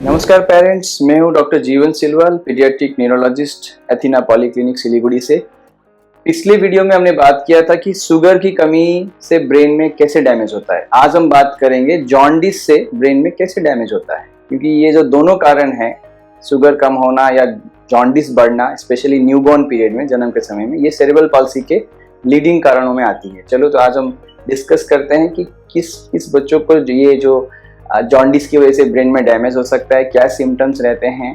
नमस्कार पेरेंट्स, मैं हूं डॉक्टर जीवन Silwal, paediatric neurologist, एथिना polyclinic Siliguri से। पिछले वीडियो में हमने बात किया था कि शुगर की कमी से ब्रेन में कैसे डैमेज होता है। आज हम बात करेंगे जॉन्डिस से ब्रेन में कैसे डैमेज होता है, क्योंकि ये जो दोनों कारण हैं, शुगर कम होना या जॉन्डिस बढ़ना, स्पेशली न्यूबॉर्न पीरियड में, जन्म के समय में, ये सेरेब्रल पॉल्सी के लीडिंग कारणों में आती है। चलो तो आज हम डिस्कस करते हैं कि किस बच्चों को ये जो जॉन्डिस की वजह से ब्रेन में डैमेज हो सकता है, क्या सिम्टम्स रहते हैं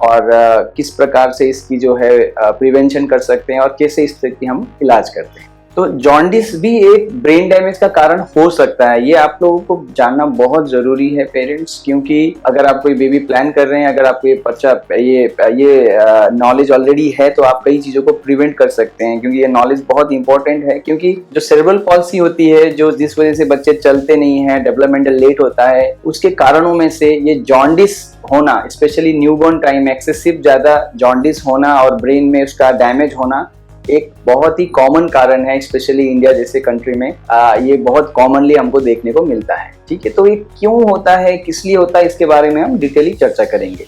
और किस प्रकार से इसकी जो है प्रिवेंशन कर सकते हैं और कैसे इसकी हम इलाज करते हैं। तो जॉन्डिस भी एक ब्रेन डैमेज का कारण हो सकता है, ये आप लोगों को जानना बहुत ज़रूरी है पेरेंट्स, क्योंकि अगर आप कोई बेबी प्लान कर रहे हैं, अगर आपको ये नॉलेज ऑलरेडी है तो आप कई चीज़ों को प्रिवेंट कर सकते हैं, क्योंकि ये नॉलेज बहुत इंपॉर्टेंट है। क्योंकि जो सेरेब्रल पॉल्सी होती है, जो जिस वजह से बच्चे चलते नहीं हैं, डेवलपमेंटल लेट होता है, उसके कारणों में से ये जॉन्डिस होना, स्पेशली न्यूबॉर्न टाइम में एक्सेसिव ज़्यादा जॉन्डिस होना और ब्रेन में उसका डैमेज होना एक बहुत ही कॉमन कारण है। स्पेशली इंडिया जैसे कंट्री में ये बहुत कॉमनली हमको देखने को मिलता है। ठीक है, तो ये क्यों होता है, किस लिए होता है, इसके बारे में हम डिटेली चर्चा करेंगे।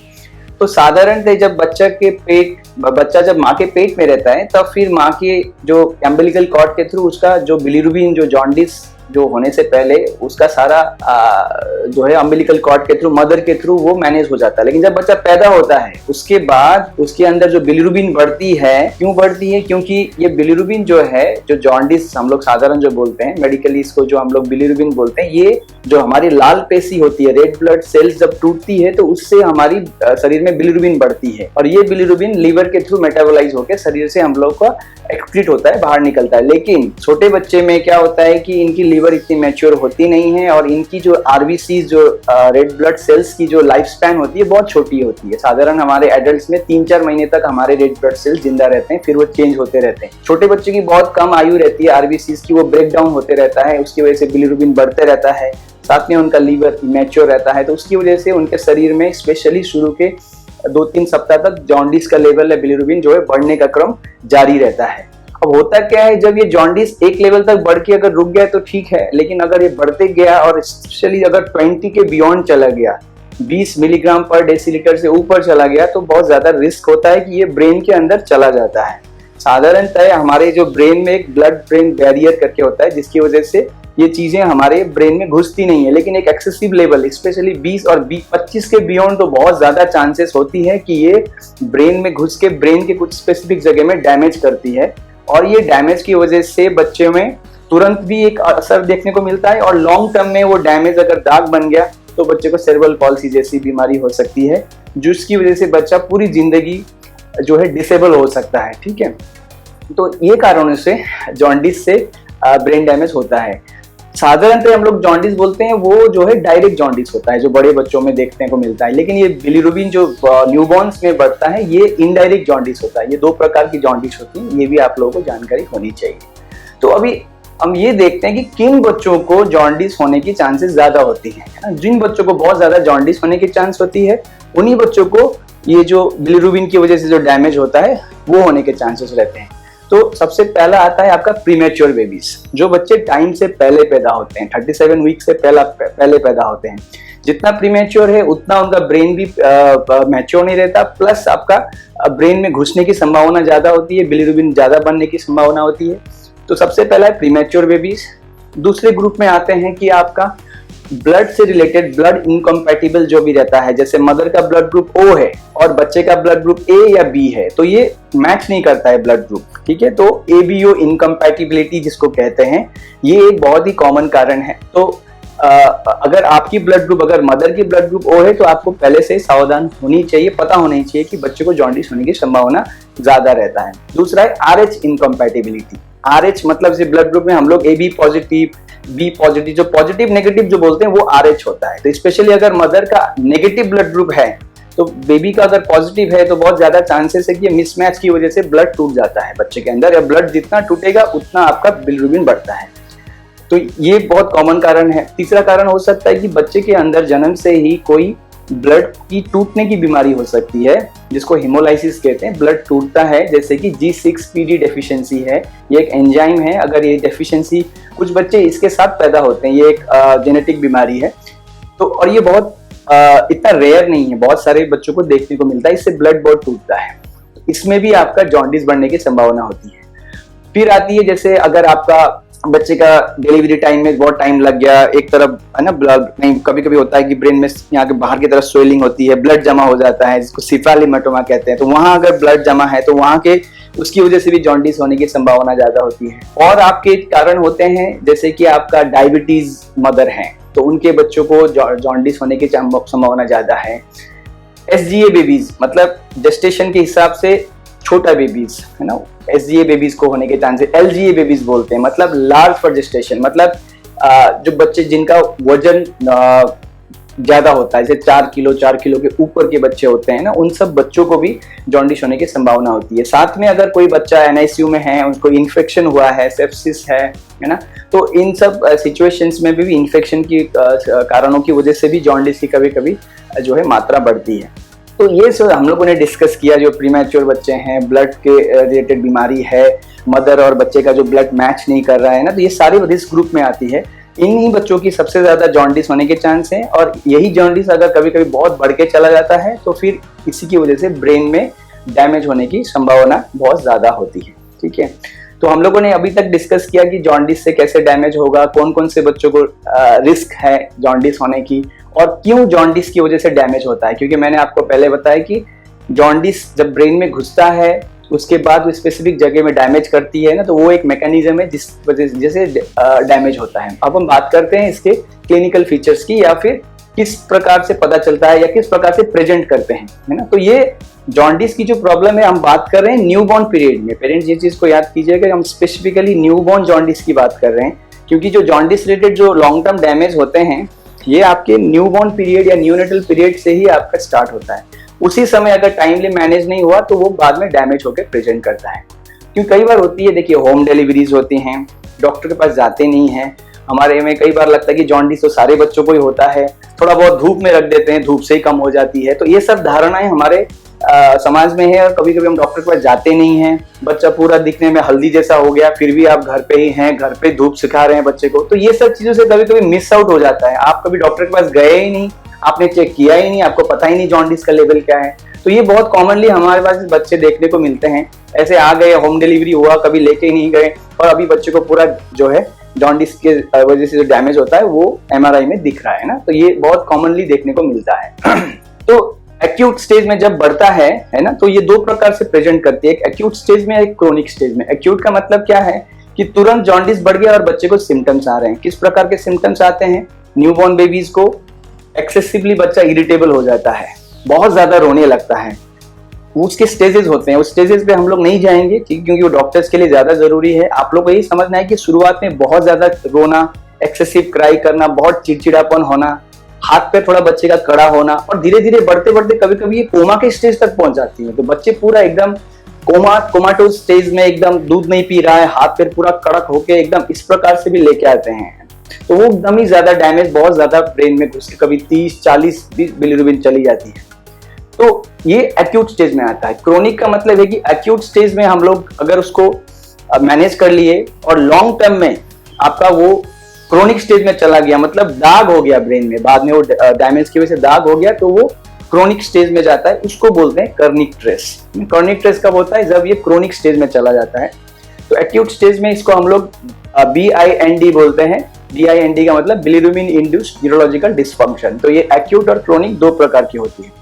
तो साधारणतः जब बच्चा जब माँ के पेट में रहता है, तब फिर माँ के जो एम्बिलिकल कॉर्ड के थ्रू उसका जो बिलिरुबिन, जो जॉन्डिस जो होने से पहले उसका सारा जो है अम्बिलिकल कॉर्ड के थ्रू, मदर के थ्रू वो मैनेज हो जाता है। लेकिन जब बच्चा पैदा होता है उसके बाद उसके अंदर जो बिलिरुबिन बढ़ती है, क्यों बढ़ती है? क्योंकि ये बिलिरुबिन जो है, जो जॉन्डिस हम लोग साधारण जो बोलते हैं, मेडिकली इसको जो हम लोग बिलिरुबिन बोलते हैं, ये जो हमारी लाल पेशी होती है, रेड ब्लड सेल्स जब टूटती है तो उससे हमारी शरीर में बिलिरुबिन बढ़ती है और ये बिलिरुबिन लीवर के थ्रू मेटाबोलाइज होकर शरीर से हम लोग का एक्सक्रीट होता है, बाहर निकलता है। लेकिन छोटे बच्चे में क्या होता है कि इनकी लीवर इतनी मैच्योर होती नहीं है और इनकी जो आरबीसी, जो रेड ब्लड सेल्स की जो लाइफ स्पैन होती है बहुत छोटी होती है। साधारण हमारे एडल्ट्स में 3-4 महीने तक हमारे रेड ब्लड सेल्स जिंदा रहते हैं, फिर वो चेंज होते रहते हैं। छोटे बच्चे की बहुत कम आयु रहती है, आरबीसी की वो ब्रेक डाउन होते रहता है, उसकी वजह से बिलिरुबिन बढ़ते रहता है, साथ में उनका लीवर मैच्योर रहता है। तो उसकी वजह से उनके शरीर में स्पेशली शुरू के 2-3 सप्ताह तक जॉन्डिस का लेवल है, बिलिरुबिन जो है बढ़ने का क्रम जारी रहता है। अब होता क्या है, जब ये जॉन्डिस एक लेवल तक बढ़ के अगर रुक गया तो ठीक है, लेकिन अगर ये बढ़ते गया और स्पेशली अगर 20 के बियॉन्ड चला गया, 20 मिलीग्राम पर डेसीलीटर से ऊपर चला गया, तो बहुत ज्यादा रिस्क होता है कि ये ब्रेन के अंदर चला जाता है। साधारणतः हमारे जो ब्रेन में एक ब्लड ब्रेन बैरियर करके होता है, जिसकी वजह से ये चीजें हमारे ब्रेन में घुसती नहीं है। लेकिन एक एक्सेसिव लेवल, स्पेशली 20 और 25 के बियॉन्ड, तो बहुत ज्यादा चांसेस होती है कि ये ब्रेन में घुस के ब्रेन के कुछ स्पेसिफिक जगह में डैमेज करती है और ये डैमेज की वजह से बच्चे में तुरंत भी एक असर देखने को मिलता है और लॉन्ग टर्म में वो डैमेज अगर दाग बन गया तो बच्चे को सेरेब्रल पॉल्सी जैसी बीमारी हो सकती है, जिसकी वजह से बच्चा पूरी जिंदगी जो है डिसेबल हो सकता है। ठीक है, तो ये कारणों से जॉन्डिस से ब्रेन डैमेज होता है। साधारणतः हम लोग जॉन्डिस बोलते हैं, वो जो है डायरेक्ट जॉन्डिस होता है, जो बड़े बच्चों में देखने को मिलता है। लेकिन ये बिलिरुबिन जो न्यूबॉर्न्स में बढ़ता है, ये इनडायरेक्ट जॉन्डिस होता है। ये 2 प्रकार की जॉन्डिस होती है, ये भी आप लोगों को जानकारी होनी चाहिए। तो अभी हम ये देखते हैं कि किन बच्चों को जॉन्डिस होने की चांसेस ज्यादा होती है। जिन बच्चों को बहुत ज्यादा जॉन्डिस होने की चांस होती है, उन्हीं बच्चों को ये जो बिलिरुबिन की वजह से जो डैमेज होता है वो होने के चांसेस रहते हैं। तो सबसे पहला आता है आपका प्रीमेच्योर बेबीज, जो बच्चे टाइम से पहले पैदा होते हैं, 37 वीक से पहले पैदा होते हैं। जितना प्रीमेच्योर है उतना उनका ब्रेन भी मैच्योर नहीं रहता, प्लस आपका ब्रेन में घुसने की संभावना ज्यादा होती है, बिलिरुबिन ज्यादा बनने की संभावना होती है। तो सबसे पहला है प्रीमेच्योर बेबीज। दूसरे ग्रुप में आते हैं कि आपका ब्लड से रिलेटेड ब्लड इनकम्पैटिबल जो भी रहता है, जैसे मदर का ब्लड ग्रुप O है और बच्चे का ब्लड ग्रुप A या B है, तो ये मैच नहीं करता है ब्लड ग्रुप। ठीक है, तो ABO इनकम्पैटिबिलिटी जिसको कहते हैं, ये एक बहुत ही कॉमन कारण है। तो अगर आपकी ब्लड ग्रुप, अगर मदर की ब्लड ग्रुप O है, तो आपको पहले से सावधान होनी चाहिए, पता होनी चाहिए कि बच्चे को जॉन्डिस होने की संभावना ज्यादा रहता है। दूसरा है RH इनकम्पैटिबिलिटी। RH मतलब से ब्लड ग्रुप में हम लोग AB पॉजिटिव, B पॉजिटिव, जो पॉजिटिव नेगेटिव जो बोलते हैं वो RH होता है। तो स्पेशली अगर मदर का नेगेटिव ब्लड ग्रुप है तो बेबी का अगर पॉजिटिव है तो बहुत ज्यादा चांसेस है कि मिसमैच की वजह से ब्लड टूट जाता है बच्चे के अंदर, या ब्लड जितना टूटेगा उतना आपका बिलिरुबिन बढ़ता है। तो ये बहुत कॉमन कारण है। तीसरा कारण हो सकता है कि बच्चे के अंदर जन्म से ही कोई ब्लड की टूटने की बीमारी हो सकती है, जिसको हेमोलाइसिस कहते हैं। ब्लड टूटता है, जैसे कि G6PD डेफिशिएंसी है, ये एक एंजाइम है। अगर ये डेफिशिएंसी, कुछ बच्चे इसके साथ पैदा होते हैं, ये एक जेनेटिक बीमारी है। तो और ये बहुत इतना रेयर नहीं है, बहुत सारे बच्चों को देखने को मिलता है, इससे ब्लड बहुत टूटता है, इसमें भी आपका जॉन्डिस बढ़ने की संभावना होती है। फिर आती है जैसे अगर आपका बच्चे का डिलीवरी टाइम में बहुत टाइम लग गया, एक तरफ है ना ब्लड नहीं, कभी कभी होता है कि ब्रेन में यहाँ के बाहर की तरफ स्वेलिंग होती है, ब्लड जमा हो जाता है, जिसको सिफेलिमेटोमा कहते हैं, तो वहां अगर ब्लड जमा है तो वहां के उसकी वजह से भी जॉन्डिस होने की संभावना ज्यादा होती है। और आपके कारण होते हैं जैसे कि आपका डायबिटीज मदर है तो उनके बच्चों को जॉन्डिस होने की संभावना ज्यादा है। SGA बेबीज मतलब जेस्टेशन के हिसाब से छोटा बेबीज है ना, SGA बेबीज को होने के चांसेस, LGA बेबीज बोलते हैं मतलब लार्ज फॉर जेस्टेशन, मतलब जो बच्चे जिनका वजन ज्यादा होता है, जैसे 4 किलो के ऊपर के बच्चे होते हैं ना, उन सब बच्चों को भी जॉन्डिस होने की संभावना होती है। साथ में अगर कोई बच्चा NICU में है, उनको इन्फेक्शन हुआ है, सेप्सिस है ना, तो इन सब सिचुएशंस में भी इन्फेक्शन की कारणों की वजह से भी जॉन्डिस की कभी कभी जो है मात्रा बढ़ती है। तो ये सब हम लोगों ने डिस्कस किया, जो प्रीमैच्योर बच्चे हैं, ब्लड के रिलेटेड बीमारी है, मदर और बच्चे का जो ब्लड मैच नहीं कर रहा है ना, तो ये सारी रिस्क ग्रुप में आती है। इन्हीं बच्चों की सबसे ज्यादा जॉन्डिस होने के चांस हैं, और यही जॉन्डिस अगर कभी कभी बहुत बढ़ के चला जाता है तो फिर इसी की वजह से ब्रेन में डैमेज होने की संभावना बहुत ज्यादा होती है। ठीक है, तो हम लोगों ने अभी तक डिस्कस किया कि जॉन्डिस से कैसे डैमेज होगा, कौन कौन से बच्चों को रिस्क है जॉन्डिस होने की, और क्यों जॉन्डिस की वजह से डैमेज होता है। क्योंकि मैंने आपको पहले बताया कि जॉन्डिस जब ब्रेन में घुसता है उसके बाद वो स्पेसिफिक जगह में डैमेज करती है ना, तो वो एक मैकेनिज्म है जिस वजह से डैमेज होता है। अब हम बात करते हैं इसके क्लिनिकल फीचर्स की, या फिर किस प्रकार से पता चलता है या किस प्रकार से प्रेजेंट करते हैं, है ना। तो ये जॉन्डिस की जो प्रॉब्लम है हम बात कर रहे हैं न्यूबॉर्न पीरियड में। पेरेंट्स ये चीज को याद कीजिएगा, हम स्पेसिफिकली न्यूबॉर्न जॉन्डिस की बात कर रहे हैं, क्योंकि जो जॉन्डिस रिलेटेड जो लॉन्ग टर्म डैमेज होते हैं ये आपके न्यूबॉर्न पीरियड या न्यूनेटल पीरियड से ही आपका स्टार्ट होता है। उसी समय अगर टाइमली मैनेज नहीं हुआ तो वो बाद में डैमेज होकर प्रेजेंट करता है। क्योंकि कई बार होती है, देखिए होम डिलीवरीज होती हैं, डॉक्टर के पास जाते नहीं हैं। हमारे में कई बार लगता है कि जॉन्डिस तो सारे बच्चों को ही होता है, थोड़ा बहुत धूप में रख देते हैं, धूप से ही कम हो जाती है। तो ये सब धारणाएं हमारे समाज में है, और कभी कभी हम डॉक्टर के पास जाते नहीं हैं। बच्चा पूरा दिखने में हल्दी जैसा हो गया, फिर भी आप घर पे ही हैं, घर पे धूप सिखा रहे हैं बच्चे को। तो ये सब चीजों से कभी कभी मिस आउट हो जाता है। आप कभी डॉक्टर के पास गए ही नहीं, आपने चेक किया ही नहीं, आपको पता ही नहीं जॉन्डिस का लेवल क्या है। तो ये बहुत कॉमनली हमारे पास बच्चे देखने को मिलते हैं। ऐसे आ गए, होम डिलीवरी हुआ, कभी लेके ही नहीं गए, और अभी बच्चे को पूरा जो है जॉन्डिस के वजह से जो डैमेज होता है वो MRI में दिख रहा है ना। तो ये बहुत कॉमनली देखने को मिलता है। तो एक्यूट स्टेज में जब बढ़ता है ना, तो ये दो प्रकार से प्रेजेंट करती है, एक एक्यूट स्टेज में, एक क्रोनिक स्टेज में। एक्यूट का मतलब क्या है कि तुरंत जॉन्डिस बढ़ गया और बच्चे को सिम्टम्स आ रहे हैं। किस प्रकार के सिम्टम्स आते हैं? न्यूबॉर्न बेबीज को एक्सेसिवली बच्चा इरिटेबल हो जाता है, बहुत ज्यादा रोने लगता है। उसके स्टेजेस होते हैं, उस स्टेजेस पे हम लोग नहीं जाएंगे, ठीक, क्योंकि वो डॉक्टर्स के लिए ज्यादा जरूरी है। आप लोग को यही समझना है कि शुरुआत में बहुत ज्यादा रोना, एक्सेसिव क्राई करना, बहुत चिड़चिड़ापन होना, हाथ पे थोड़ा बच्चे का कड़ा होना, और धीरे धीरे बढ़ते बढ़ते कभी कभी ये कोमा के स्टेज तक पहुंच जाती है। तो बच्चे पूरा एकदम कोमाटोज स्टेज में, एकदम दूध नहीं पी रहा है, हाथ पैर पूरा कड़क होके एकदम इस प्रकार से भी लेके आते हैं। तो वो एकदम ही ज्यादा डैमेज, बहुत ज्यादा ब्रेन में घुस के कभी 30-40 बिलिरुबिन चली जाती है। तो ये एक्यूट स्टेज में आता है। क्रोनिक का मतलब है कि एक्यूट स्टेज में हम लोग अगर उसको मैनेज कर लिए और लॉन्ग टर्म में आपका वो क्रोनिक स्टेज में चला गया, मतलब दाग हो गया ब्रेन में, बाद में वो डैमेज की वजह से दाग हो गया, तो वो क्रोनिक स्टेज में जाता है। उसको बोलते हैं कर्निक ट्रेस। कर्निक ट्रेस कब होता है? जब ये क्रोनिक स्टेज में चला जाता है। तो एक्यूट स्टेज में इसको हम लोग BIND बोलते हैं। BIND का मतलब बिलिरुबिन इंड्यूस्ड न्यूरोलॉजिकल डिसफंक्शन। तो ये एक्यूट और क्रोनिक दो प्रकार की होती है।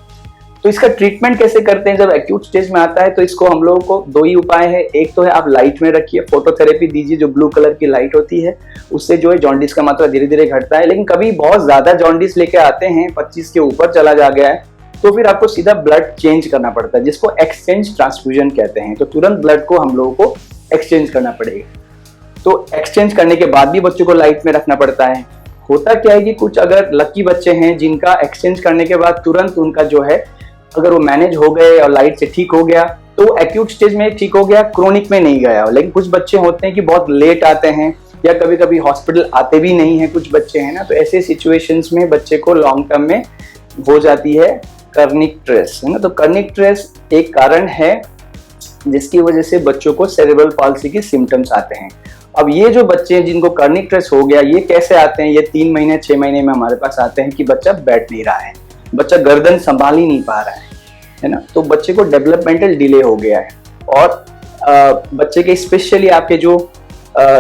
तो इसका ट्रीटमेंट कैसे करते हैं जब एक्यूट स्टेज में आता है? तो इसको हम लोगों को दो ही उपाय है। एक तो है आप लाइट में रखिए, फोटोथेरेपी दीजिए, जो ब्लू कलर की लाइट होती है, उससे जो है जॉन्डिस का मात्रा धीरे धीरे घटता है। लेकिन कभी बहुत ज्यादा जॉन्डिस लेके आते हैं, 25 के ऊपर चला जा गया है, तो फिर आपको सीधा ब्लड चेंज करना पड़ता है, जिसको एक्सचेंज ट्रांसफ्यूजन कहते हैं। तो तुरंत ब्लड को हम लोगों को एक्सचेंज करना पड़ेगा। तो एक्सचेंज करने के बाद भी बच्चों को लाइट में रखना पड़ता है। होता क्या है कि कुछ अगर लकी बच्चे हैं जिनका एक्सचेंज करने के बाद तुरंत उनका जो है, अगर वो मैनेज हो गए और लाइट से ठीक हो गया, तो एक्यूट स्टेज में ठीक हो गया, क्रोनिक में नहीं गया। लेकिन कुछ बच्चे होते हैं कि बहुत लेट आते हैं, या कभी कभी हॉस्पिटल आते भी नहीं है, कुछ बच्चे हैं ना। तो ऐसे सिचुएशंस में बच्चे को लॉन्ग टर्म में हो जाती है कर्निक ट्रेस, है ना। तो कर्निक ट्रेस एक कारण है जिसकी वजह से बच्चों को सेरेब्रल पाल्सी के सिम्टम्स आते हैं। अब ये जो बच्चे हैं जिनको कर्निक ट्रेस हो गया, ये कैसे आते हैं? ये 3 महीने 6 महीने में हमारे पास आते हैं कि बच्चा बैठ नहीं रहा है, बच्चा गर्दन संभाल ही नहीं पा रहा है ना, तो बच्चे को डेवलपमेंटल डिले हो गया है। और बच्चे के स्पेशली आपके जो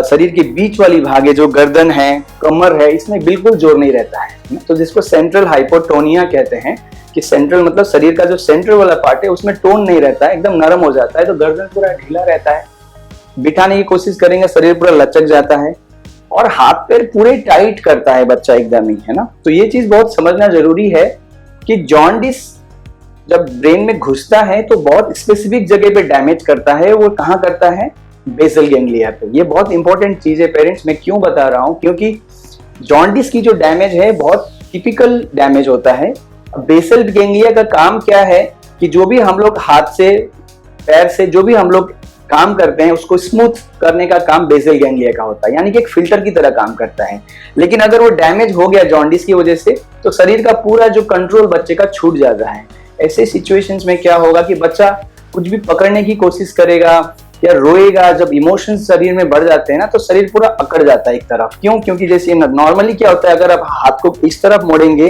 शरीर के बीच वाली भाग है, जो गर्दन है, कमर है, इसमें बिल्कुल जोर नहीं रहता है। तो जिसको सेंट्रल हाइपोटोनिया कहते हैं, कि सेंट्रल मतलब शरीर का जो सेंट्रल वाला पार्ट है उसमें टोन नहीं रहता है, एकदम नरम हो जाता है, तो गर्दन पूरा ढीला रहता है। बिठाने की कोशिश करेंगे शरीर पूरा लचक जाता है, और हाथ पैर पूरे टाइट करता है बच्चा एकदम ही, है ना। तो ये चीज बहुत समझना जरूरी है कि जॉन्डिस जब ब्रेन में घुसता है तो बहुत स्पेसिफिक जगह पे डैमेज करता है। वो कहाँ करता है? बेसल गैंग्लिया पे। ये बहुत इंपॉर्टेंट चीज है पेरेंट्स, मैं क्यों बता रहा हूँ, क्योंकि जॉन्डिस की जो डैमेज है बहुत टिपिकल डैमेज होता है। बेसल गैंग्लिया का काम क्या है कि जो भी हम लोग हाथ से, पैर से जो भी हम लोग काम करते हैं उसको स्मूथ करने का काम बेसल गैंग्लिया का होता है, यानी कि एक फिल्टर की तरह काम करता है। लेकिन अगर वो डैमेज हो गया जॉन्डिस की वजह से, तो शरीर का पूरा जो कंट्रोल बच्चे का छूट जाता है। ऐसे सिचुएशंस में क्या होगा कि बच्चा कुछ भी पकड़ने की कोशिश करेगा या रोएगा। जब इमोशंस शरीर में बढ़ जाते हैं ना, तो शरीर पूरा अकड़ जाता है एक तरफ। क्यों? क्योंकि जैसे नॉर्मली क्या होता है, अगर आप हाथ को इस तरफ मोड़ेंगे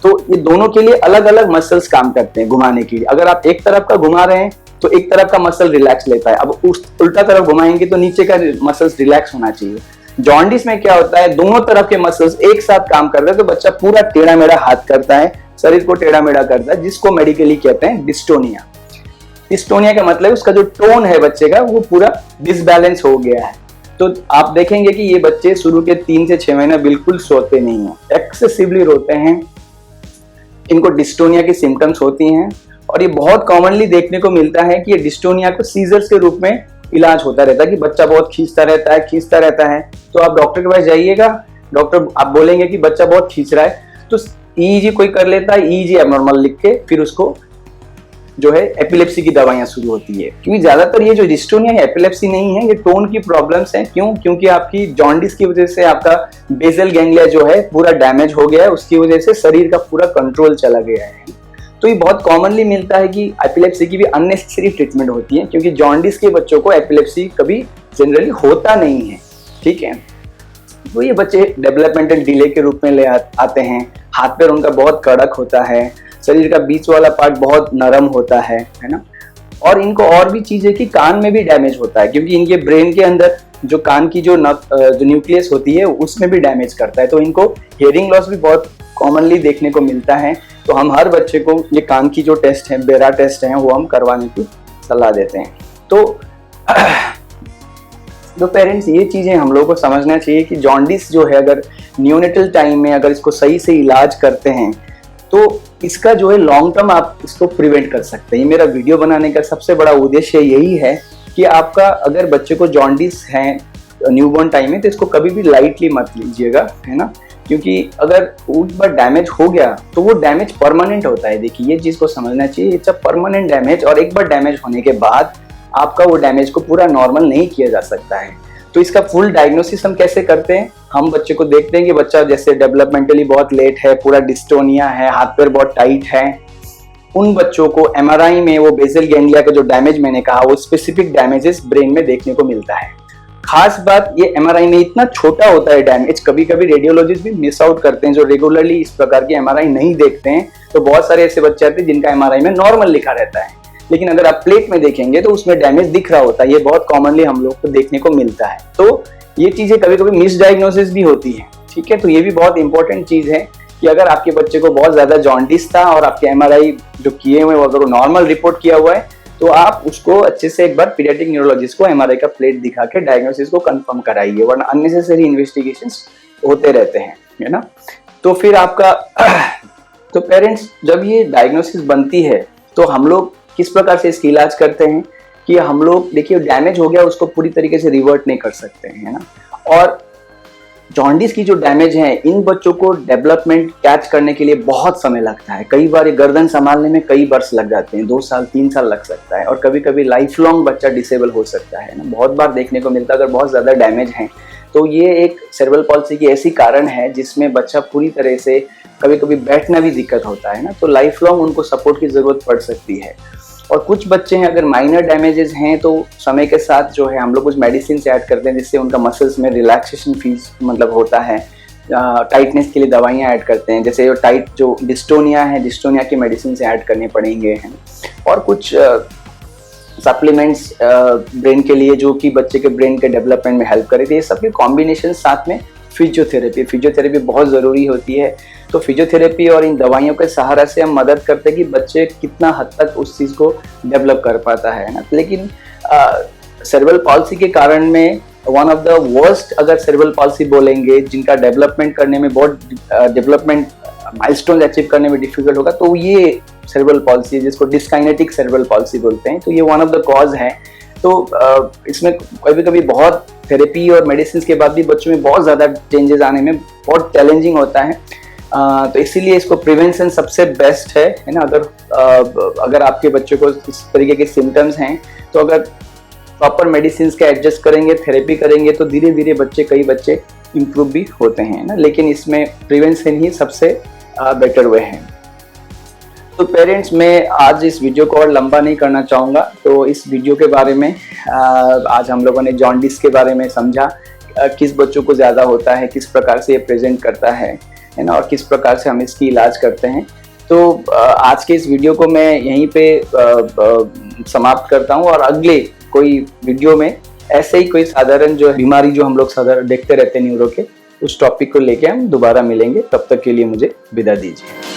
तो ये दोनों के लिए अलग अलग मसल्स काम करते हैं घुमाने के लिए। अगर आप एक तरफ का घुमा रहे हैं तो एक तरफ का मसल रिलैक्स लेता है, अब उस उल्टा तरफ घुमाएंगे तो नीचे का मसल्स रिलैक्स होना चाहिए। जॉन्डिस में क्या होता है, दोनों तरफ के मसल्स एक साथ काम कर रहे हैं, तो बच्चा पूरा टेढ़ा मेढ़ा हाथ करता है, शरीर को टेढ़ा मेढ़ा करता है, जिसको मेडिकली कहते हैं डिस्टोनिया। डिस्टोनिया का मतलब उसका जो टोन है बच्चे का वो पूरा डिसबैलेंस हो गया है। तो आप देखेंगे कि ये बच्चे शुरू के 3 से 6 महीने बिल्कुल सोते नहीं है, एक्सेसिवली रोते हैं, इनको डिस्टोनिया की सिम्टम्स होती हैं। और ये बहुत कॉमनली देखने को मिलता है कि ये डिस्टोनिया को सीजर्स के रूप में इलाज होता रहता है, कि बच्चा बहुत खींचता रहता है। तो आप डॉक्टर के पास जाइएगा, डॉक्टर आप बोलेंगे कि बच्चा बहुत खींच रहा है, तो ईईजी कोई कर लेता है, ईईजी एब्नॉर्मल लिख के फिर उसको जो है एपिलेप्सी की दवाइयां शुरू होती है। क्योंकि ज्यादातर ये जो डिस्टोनिया है एपिलेप्सी नहीं है, ये टोन की प्रॉब्लम्स हैं। क्यों? क्योंकि आपकी जॉन्डिस की वजह से आपका बेसल गैंग्लिया जो है पूरा डैमेज हो गया है, उसकी वजह से शरीर का पूरा कंट्रोल चला गया है। तो ये बहुत कॉमनली मिलता है कि एपिलेप्सी की भी अननेसेसरी ट्रीटमेंट होती है, क्योंकि जॉन्डिस के बच्चों को एपिलेप्सी कभी जनरली होता नहीं है, ठीक है। तो ये बच्चे डेवलपमेंटल डिले के रूप में ले आते हैं। हाथ पैर उनका बहुत कड़क होता है, शरीर का बीच वाला पार्ट बहुत नरम होता है ना। और इनको और भी चीज है कि कान में भी डैमेज होता है, क्योंकि इनके ब्रेन के अंदर जो कान की जो न्यूक्लियस होती है उसमें भी डैमेज करता है। तो इनको हियरिंग लॉस भी बहुत कॉमनली देखने को मिलता है। तो हम हर बच्चे को ये कान की जो टेस्ट है, बेरा टेस्ट है, वो हम करवाने की सलाह देते हैं। तो पेरेंट्स ये चीजें हम लोग को समझना चाहिए कि जॉन्डिस जो है अगर न्यूनेटल टाइम में अगर इसको सही से इलाज करते हैं तो इसका जो है लॉन्ग टर्म आप इसको प्रिवेंट कर सकते हैं। मेरा वीडियो बनाने का सबसे बड़ा उद्देश्य यही है कि आपका अगर बच्चे को जॉन्डिस है न्यूबॉर्न टाइम में, तो इसको कभी भी लाइटली मत लीजिएगा, है ना। क्योंकि अगर एक बार डैमेज हो गया तो वो डैमेज परमानेंट होता है। देखिए ये चीज को समझना चाहिए, इट्स अ परमानेंट डैमेज, और एक बार डैमेज होने के बाद आपका वो डैमेज को पूरा नॉर्मल नहीं किया जा सकता है। तो इसका फुल डायग्नोसिस हम कैसे करते हैं? हम बच्चे को देखते हैं कि बच्चा जैसे डेवलपमेंटली बहुत लेट है, पूरा डिस्टोनिया है, हाथ पैर बहुत टाइट है, उन बच्चों को एमआरआई में वो बेसल गैंग्लिया का जो डैमेज मैंने कहा वो स्पेसिफिक डैमेजेस ब्रेन में देखने को मिलता है। खास बात ये एमआरआई में इतना छोटा होता है डैमेज, कभी कभी रेडियोलॉजिस्ट भी मिस आउट करते हैं जो रेगुलरली इस प्रकार की एमआरआई नहीं देखते हैं। तो बहुत सारे ऐसे बच्चे आते हैं जिनका एमआरआई में नॉर्मल लिखा रहता है, लेकिन अगर आप प्लेट में देखेंगे तो उसमें डैमेज दिख रहा होता है। ये बहुत कॉमनली हम लोग को देखने को मिलता है। तो ये चीजें कभी कभी मिसडायग्नोसिस भी होती है, ठीक है। तो ये भी बहुत इंपॉर्टेंट चीज है कि अगर आपके बच्चे को बहुत ज्यादा जॉन्डिस था और आपके एमआरआई जो किए हुए वो अगर नॉर्मल रिपोर्ट किया हुआ है, तो आप उसको अच्छे से एक बार पीडियाट्रिक न्यूरोलॉजिस्ट को एमआरआई का प्लेट दिखा के डायग्नोसिस को कंफर्म कराइए, वरना अननेसेसरी इन्वेस्टिगेशंस होते रहते हैं, है ना। तो फिर आपका तो पेरेंट्स जब ये डायग्नोसिस बनती है तो हम लोग किस प्रकार से इसका इलाज करते हैं कि हम लोग देखिए डैमेज हो गया उसको पूरी तरीके से रिवर्ट नहीं कर सकते हैं, है ना। और जॉन्डिस की जो डैमेज है, इन बच्चों को डेवलपमेंट कैच करने के लिए बहुत समय लगता है। कई बार ये गर्दन संभालने में कई वर्ष लग जाते हैं, 2 साल 3 साल लग सकता है, और कभी कभी लाइफ लॉन्ग बच्चा डिसेबल हो सकता है ना। बहुत बार देखने को मिलता है अगर बहुत ज़्यादा डैमेज है तो ये एक सेरेब्रल पॉल्सी की ऐसी कारण है जिसमें बच्चा पूरी तरह से कभी कभी बैठना भी दिक्कत होता है ना। तो लाइफ लॉन्ग उनको सपोर्ट की ज़रूरत पड़ सकती है। और कुछ बच्चे हैं अगर माइनर डैमेजेस हैं तो समय के साथ जो है हम लोग कुछ मेडिसिन ऐड करते हैं जिससे उनका मसल्स में रिलैक्सेशन फील मतलब होता है। टाइटनेस के लिए दवाइयाँ ऐड करते हैं, जैसे जो डिस्टोनिया है, डिस्टोनिया की मेडिसिन से ऐड करने पड़ेंगे हैं, और कुछ सप्लीमेंट्स ब्रेन के लिए जो कि बच्चे के ब्रेन के डेवलपमेंट में हेल्प करेगी। ये सब के कॉम्बिनेशन साथ में फिजियोथेरेपी बहुत ज़रूरी होती है। तो फिजियोथेरेपी और इन दवाइयों के सहारा से हम मदद करते हैं कि बच्चे कितना हद तक उस चीज़ को डेवलप कर पाता है ना। लेकिन सेरेब्रल पॉल्सी के कारण में वन ऑफ द वर्स्ट अगर सेरेब्रल पॉल्सी बोलेंगे, जिनका डेवलपमेंट करने में बहुत डेवलपमेंट माइलस्टोन अचीव करने में डिफिकल्ट होगा, तो ये सेरेब्रल पॉल्सी है, जिसको डिस्काइनेटिक सेरेब्रल पॉल्सी बोलते हैं। तो ये वन ऑफ द कॉज है। तो इसमें कभी कभी बहुत थेरेपी और मेडिसिन के बाद भी बच्चों में बहुत ज़्यादा चेंजेस आने में बहुत चैलेंजिंग होता है। तो इसीलिए इसको प्रिवेंशन सबसे बेस्ट है ना। अगर आपके बच्चे को इस तरीके के सिम्टम्स हैं, तो अगर प्रॉपर मेडिसिन का एडजस्ट करेंगे, थेरेपी करेंगे, तो धीरे धीरे कई बच्चे इम्प्रूव भी होते हैं ना। लेकिन इसमें प्रिवेंशन ही सबसे बेटर वे है। तो पेरेंट्स, मैं आज इस वीडियो को और लंबा नहीं करना चाहूँगा। तो इस वीडियो के बारे में आज हम लोगों ने जॉन्डिस के बारे में समझा, किस बच्चों को ज़्यादा होता है, किस प्रकार से ये प्रेजेंट करता है ना, और किस प्रकार से हम इसकी इलाज करते हैं। तो आज के इस वीडियो को मैं यहीं पे समाप्त करता हूँ, और अगले कोई वीडियो में ऐसे ही कोई साधारण जो बीमारी जो हम लोग साधारण देखते रहते हैं न्यूरो के, उस टॉपिक को लेके हम दोबारा मिलेंगे। तब तक के लिए मुझे विदा दीजिए।